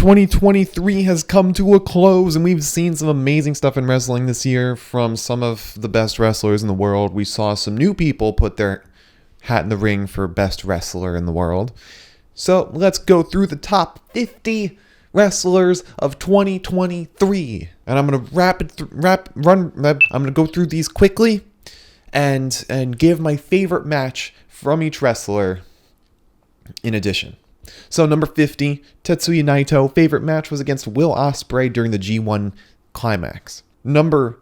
2023 has come to a close, and we've seen some amazing stuff in wrestling this year from some of the best wrestlers in the world. We saw some new people put their hat in the ring for best wrestler in the world. So let's go through the top 50 wrestlers of 2023, and I'm gonna go through these quickly and give my favorite match from each wrestler in addition. So number 50, Tetsuya Naito. Favorite match was against Will Ospreay during the G1 Climax. Number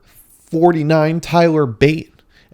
49, Tyler Bate.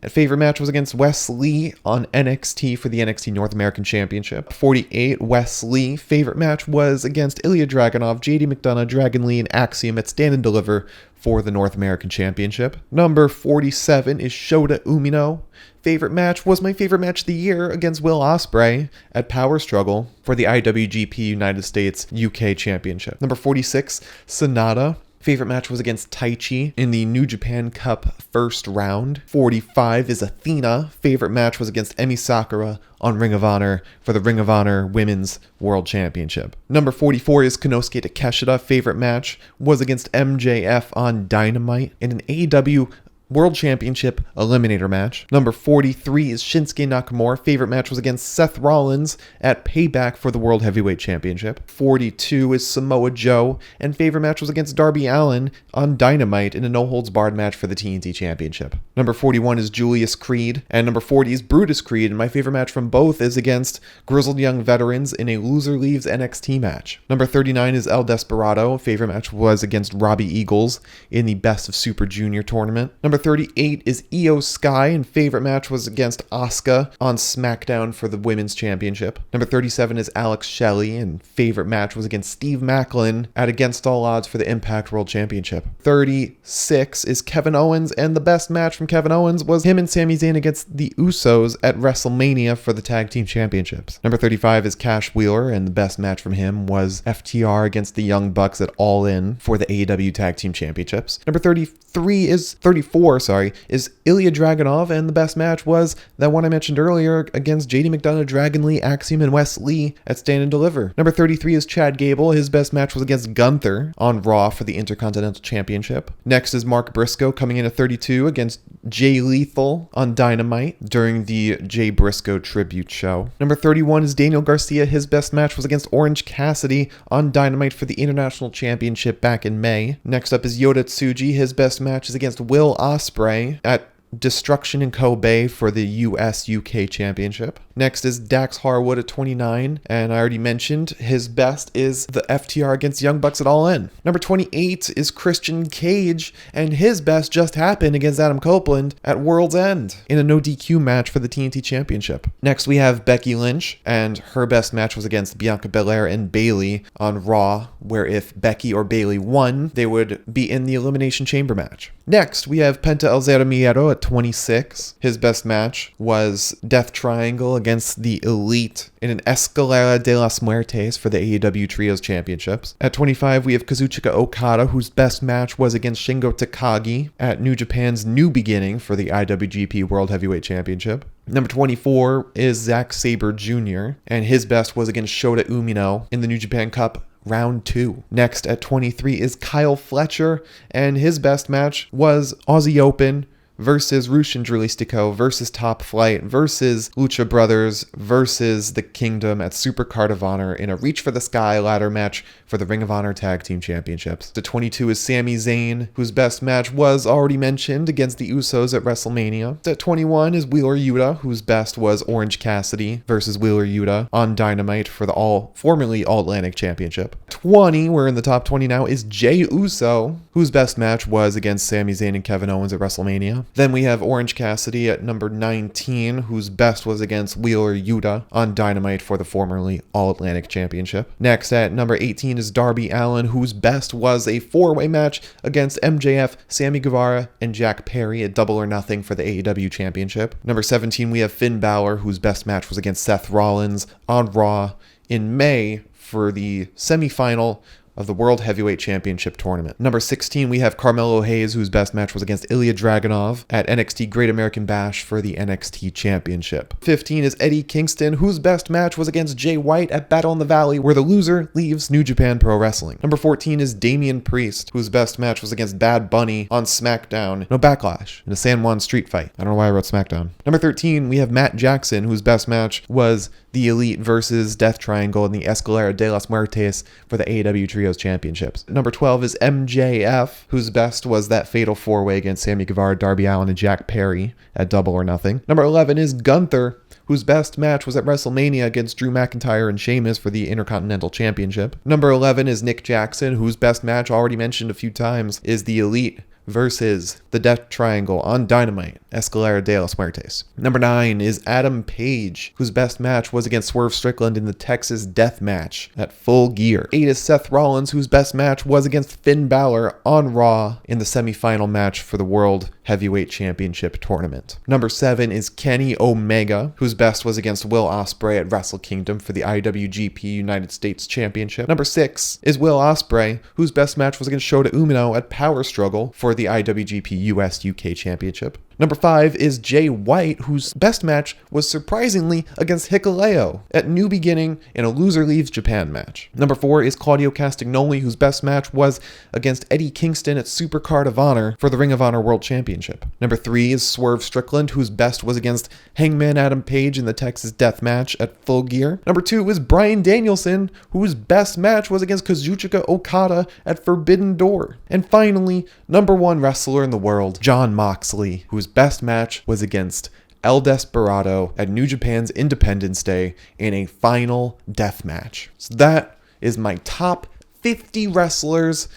Favorite match was against Wes Lee on NXT for the NXT North American Championship. 48, Wes Lee. Favorite match was against Ilya Dragunov, JD McDonough, Dragon Lee, and Axiom at Stand and Deliver for the North American Championship. Number 47 is Shota Umino. Favorite match was my favorite match of the year against Will Ospreay at Power Struggle for the IWGP United States UK Championship. Number 46, Sonata. Favorite match was against Taichi in the New Japan Cup first round. 45 is Athena. Favorite match was against Emi Sakura on Ring of Honor for the Ring of Honor Women's World Championship. Number 44 is Konosuke Takeshita. Favorite match was against MJF on Dynamite in an AEW World Championship Eliminator match. Number 43 is Shinsuke Nakamura. Favorite match was against Seth Rollins at Payback for the World Heavyweight Championship. 42 is Samoa Joe, and favorite match was against Darby Allin on Dynamite in a no-holds-barred match for the TNT Championship. Number 41 is Julius Creed, and number 40 is Brutus Creed, and my favorite match from both is against Grizzled Young Veterans in a Loser Leaves NXT match. Number 39 is El Desperado. Favorite match was against Robbie Eagles in the Best of Super Junior tournament. Number 38 is Io Sky, and favorite match was against Asuka on SmackDown for the Women's Championship. Number 37 is Alex Shelley, and favorite match was against Steve Maclin at Against All Odds for the Impact World Championship. 36 is Kevin Owens, and the best match from Kevin Owens was him and Sami Zayn against the Usos at WrestleMania for the Tag Team Championships. Number 35 is Cash Wheeler, and the best match from him was FTR against the Young Bucks at All In for the AEW Tag Team Championships. Number 34 is Ilya Dragunov, and the best match was that one I mentioned earlier against JD McDonough, Dragon Lee, Axiom, and Wes Lee at Stand and Deliver. Number 33 is Chad Gable. His best match was against Gunther on Raw for the Intercontinental Championship. Next is Mark Briscoe coming in at 32 against Jay Lethal on Dynamite during the Jay Briscoe tribute show. Number 31 is Daniel Garcia. His best match was against Orange Cassidy on Dynamite for the International Championship back in May. Next up is Yota Tsuji. His best match is against Will Ospreay at Destruction in Kobe for the US UK Championship. Next is Dax Harwood at 29, and I already mentioned his best is the FTR against Young Bucks at All In. Number 28 is Christian Cage, and his best just happened against Adam Copeland at World's End in a no DQ match for the TNT Championship. Next we have Becky Lynch, and her best match was against Bianca Belair and Bayley on Raw, where if Becky or Bayley won, they would be in the Elimination Chamber match. Next we have Penta El Zero Miedo at 26. His best match was Death Triangle against the Elite in an Escalera de las Muertes for the AEW Trios Championships. At 25, we have Kazuchika Okada, whose best match was against Shingo Takagi at New Japan's New Beginning for the IWGP World Heavyweight Championship. Number 24 is Zack Sabre Jr., and his best was against Shota Umino in the New Japan Cup Round 2. Next at 23 is Kyle Fletcher, and his best match was Aussie Open versus Rush Dralistico versus Top Flight versus Lucha Brothers versus The Kingdom at Super Card of Honor in a Reach for the Sky ladder match for the Ring of Honor Tag Team Championships. The 22 is Sami Zayn, whose best match was already mentioned against the Usos at WrestleMania. At 21 is Wheeler Yuta, whose best was Orange Cassidy versus Wheeler Yuta on Dynamite for the formerly All-Atlantic Championship. 20, we're in the top 20 now, is Jey Uso, whose best match was against Sami Zayn and Kevin Owens at WrestleMania. Then we have Orange Cassidy at number 19, whose best was against Wheeler Yuta on Dynamite for the formerly All-Atlantic Championship. Next at number 18 is Darby Allin, whose best was a four-way match against MJF, Sammy Guevara, and Jack Perry at Double or Nothing for the AEW Championship. Number 17, we have Finn Balor, whose best match was against Seth Rollins on Raw in May for the semifinal of the World Heavyweight Championship Tournament. Number 16, we have Carmelo Hayes, whose best match was against Ilya Dragunov at NXT Great American Bash for the NXT Championship. 15 is Eddie Kingston, whose best match was against Jay White at Battle in the Valley, where the loser leaves New Japan Pro Wrestling. Number 14 is Damian Priest, whose best match was against Bad Bunny on SmackDown, no Backlash, in a San Juan street fight. I don't know why I wrote SmackDown. Number 13, we have Matt Jackson, whose best match was the Elite versus Death Triangle in the Escalera de las Muertes for the AEW Trios Championships. Number 12 is MJF, whose best was that fatal four-way against Sammy Guevara, Darby Allin, and Jack Perry at Double or Nothing. Number 11 is Gunther, whose best match was at WrestleMania against Drew McIntyre and Sheamus for the Intercontinental Championship. Number 11 is Nick Jackson, whose best match, already mentioned a few times, is the Elite versus the Death Triangle on Dynamite, Escalera de las Muertes. Number 9 is Adam Page, whose best match was against Swerve Strickland in the Texas Death Match at Full Gear. 8 is Seth Rollins, whose best match was against Finn Balor on Raw in the semifinal match for the World Heavyweight Championship Tournament. Number 7 is Kenny Omega, whose best was against Will Ospreay at Wrestle Kingdom for the IWGP United States Championship. Number 6 is Will Ospreay, whose best match was against Shota Umino at Power Struggle for the IWGP US UK Championship. Number 5 is Jay White, whose best match was surprisingly against Hikuleo at New Beginning in a loser leaves Japan match. Number 4 is Claudio Castagnoli, whose best match was against Eddie Kingston at Supercard of Honor for the Ring of Honor World Championship. Number 3 is Swerve Strickland, whose best was against Hangman Adam Page in the Texas Death Match at Full Gear. Number 2 is Bryan Danielson, whose best match was against Kazuchika Okada at Forbidden Door. And finally, number 1 wrestler in the world, Jon Moxley, whose best match was against El Desperado at New Japan's Independence Day in a final death match. So that is my top 50 wrestlers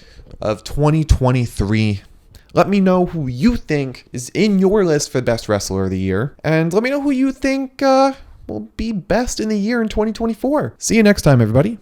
of 2023. Let me know who you think is in your list for best wrestler of the year, and let me know who you think will be best in the year in 2024. See you next time, everybody.